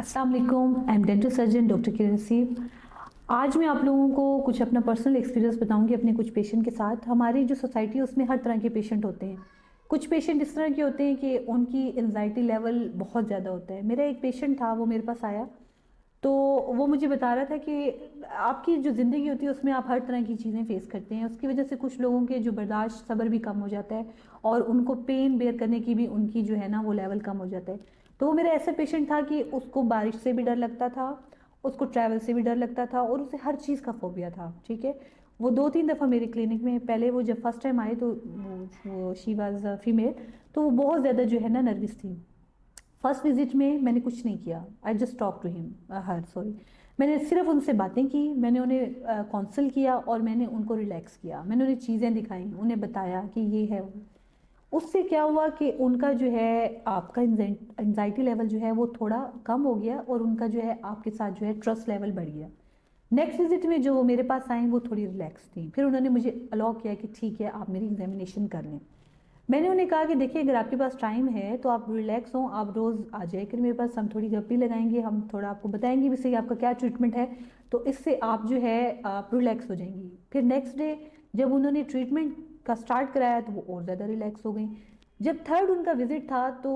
अस्सलाम वालेकुम, I am dental surgeon doctor Kiran Naseeb. आज मैं आप लोगों को कुछ अपना पर्सनल एक्सपीरियंस बताऊंगी अपने कुछ पेशेंट के साथ। हमारी जो सोसाइटी है उसमें हर तरह के पेशेंट होते हैं। कुछ पेशेंट इस तरह के होते हैं कि उनकी एनजाइटी लेवल बहुत ज़्यादा होता है। मेरा एक पेशेंट था, वो मेरे पास आया तो वो मुझे बता रहा था कि आपकी जो ज़िंदगी होती है उसमें आप हर तरह की चीज़ें फेस करते हैं। उसकी वजह से कुछ लोगों के जो बर्दाश्त सब्र भी कम हो जाता है और उनको पेन बेयर करने की भी उनकी जो है ना वो लेवल कम हो जाता है। तो वो मेरा ऐसा पेशेंट था कि उसको बारिश से भी डर लगता था, उसको ट्रैवल से भी डर लगता था और उसे हर चीज़ का फोबिया था। ठीक है, वो 2-3 दफ़ा मेरे क्लिनिक में, पहले वो जब फर्स्ट टाइम आए तो वो शी वाज फीमेल, तो वो बहुत ज़्यादा जो है ना नर्वस थी। फर्स्ट विजिट में मैंने कुछ नहीं किया, I just talk to him her sorry. मैंने सिर्फ उनसे बातें की, मैंने उन्हें काउंसिल किया और मैंने उनको रिलैक्स किया। मैंने उन्हें चीज़ें दिखाई, उन्हें बताया कि ये है वो। उससे क्या हुआ कि उनका जो है आपका एंजाइटी लेवल जो है वो थोड़ा कम हो गया और उनका जो है आपके साथ जो है ट्रस्ट लेवल बढ़ गया। नेक्स्ट विजिट में जो वो मेरे पास आई वो थोड़ी रिलैक्स थी। फिर उन्होंने मुझे अलाउ किया कि ठीक है आप मेरी एग्जामिनेशन कर लें। मैंने उन्हें कहा कि देखिए अगर आपके पास टाइम है तो आप रिलैक्स हों, आप रोज़ आ जाए कर मेरे पास, हम थोड़ी गप्पी लगाएंगे, हम थोड़ा आपको बताएंगे भी सही आपका क्या ट्रीटमेंट है, तो इससे आप जो है आप रिलैक्स हो जाएंगी। फिर नेक्स्ट डे जब उन्होंने ट्रीटमेंट का स्टार्ट कराया तो वो और ज़्यादा रिलैक्स हो गई। जब थर्ड उनका विजिट था तो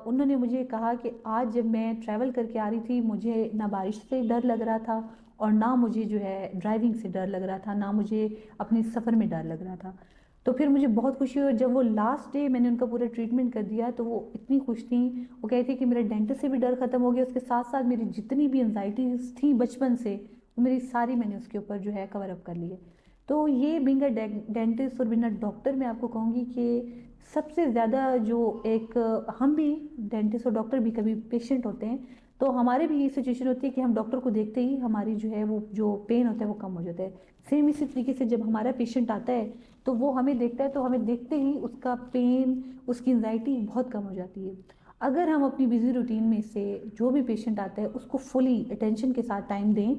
उन्होंने मुझे कहा कि आज जब मैं ट्रैवल करके आ रही थी मुझे ना बारिश से डर लग रहा था और ना मुझे जो है ड्राइविंग से डर लग रहा था, ना मुझे अपने सफ़र में डर लग रहा था। तो फिर मुझे बहुत खुशी हुई। जब वो लास्ट डे मैंने उनका पूरा ट्रीटमेंट कर दिया तो वो इतनी खुश थी। वो कहती थी कि मेरे डेंटिस्ट से भी डर खत्म हो गया, उसके साथ साथ मेरी जितनी भी एनजाइटीज थी बचपन से वो मेरी सारी मैंने उसके ऊपर जो है कवर अप कर ली है। तो ये बिंग अ डेंटिस्ट और बिना डॉक्टर मैं आपको कहूँगी कि सबसे ज़्यादा जो एक हम भी डेंटिस्ट और डॉक्टर भी कभी पेशेंट होते हैं तो हमारे भी ये सिचुएशन होती है कि हम डॉक्टर को देखते ही हमारी जो है वो जो पेन होता है वो कम हो जाता है। सेम इसी तरीके से जब हमारा पेशेंट आता है तो वो हमें देखता है तो हमें देखते ही उसका पेन, उसकी एंजाइटी बहुत कम हो जाती है। अगर हम अपनी बिजी रूटीन में से जो भी पेशेंट आता है उसको फुली अटेंशन के साथ टाइम दें,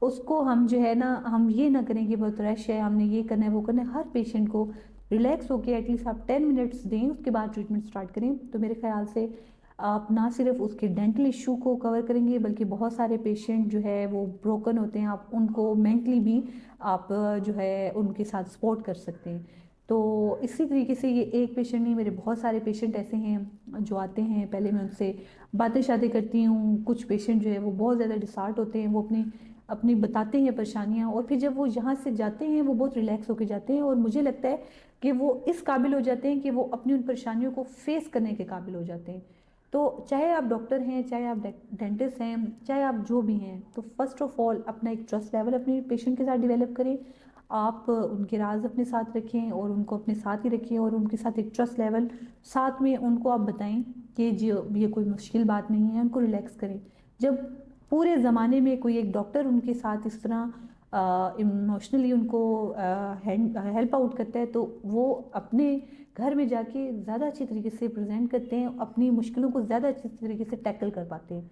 उसको हम जो है ना हम ये ना करें कि बहुत रश है हमने ये करना है वो करना है, हर पेशेंट को रिलैक्स होकर एटलीस्ट आप 10 मिनट्स दें उसके बाद ट्रीटमेंट स्टार्ट करें, तो मेरे ख्याल से आप ना सिर्फ उसके डेंटल इशू को कवर करेंगे बल्कि बहुत सारे पेशेंट जो है वो ब्रोकन होते हैं, आप उनको मेंटली भी आप जो है उनके साथ सपोर्ट कर सकते हैं। तो इसी तरीके से ये एक पेशेंट नहीं, मेरे बहुत सारे पेशेंट ऐसे हैं जो आते हैं, पहले मैं उनसे बातें शातें करती हूँ। कुछ पेशेंट जो है वो बहुत ज़्यादा डिसार्ट होते हैं, वो अपनी अपनी बताते हैं परेशानियाँ और फिर जब वो यहाँ से जाते हैं वो बहुत रिलैक्स होकर जाते हैं और मुझे लगता है कि वो इस काबिल हो जाते हैं कि वो अपनी उन परेशानियों को फेस करने के काबिल हो जाते हैं। तो चाहे आप डॉक्टर हैं, चाहे आप डेंटिस्ट हैं, चाहे आप जो भी हैं, तो फर्स्ट ऑफ ऑल अपना एक ट्रस्ट लेवल अपने पेशेंट के साथ डेवलप करें। आप उनके राज अपने साथ रखें और उनको अपने साथ ही रखें और उनके साथ एक ट्रस्ट लेवल साथ में उनको आप बताएं कि जो ये कोई मुश्किल बात नहीं है, उनको रिलैक्स करें। जब पूरे ज़माने में कोई एक डॉक्टर उनके साथ इस तरह इमोशनली उनको हेल्प आउट करता है तो वो अपने घर में जाके ज़्यादा अच्छी तरीके से प्रेजेंट करते हैं, अपनी मुश्किलों को ज़्यादा अच्छी तरीके से टैकल कर पाते हैं।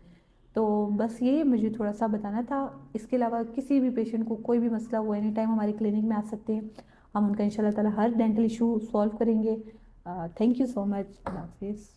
तो बस ये मुझे थोड़ा सा बताना था। इसके अलावा किसी भी पेशेंट को कोई भी मसला हो एनी टाइम हमारे क्लिनिक में आ सकते हैं, हम उनका इंशाल्लाह ताला हर डेंटल इशू सॉल्व करेंगे। Thank you so much. अल्लाह हाफिज़।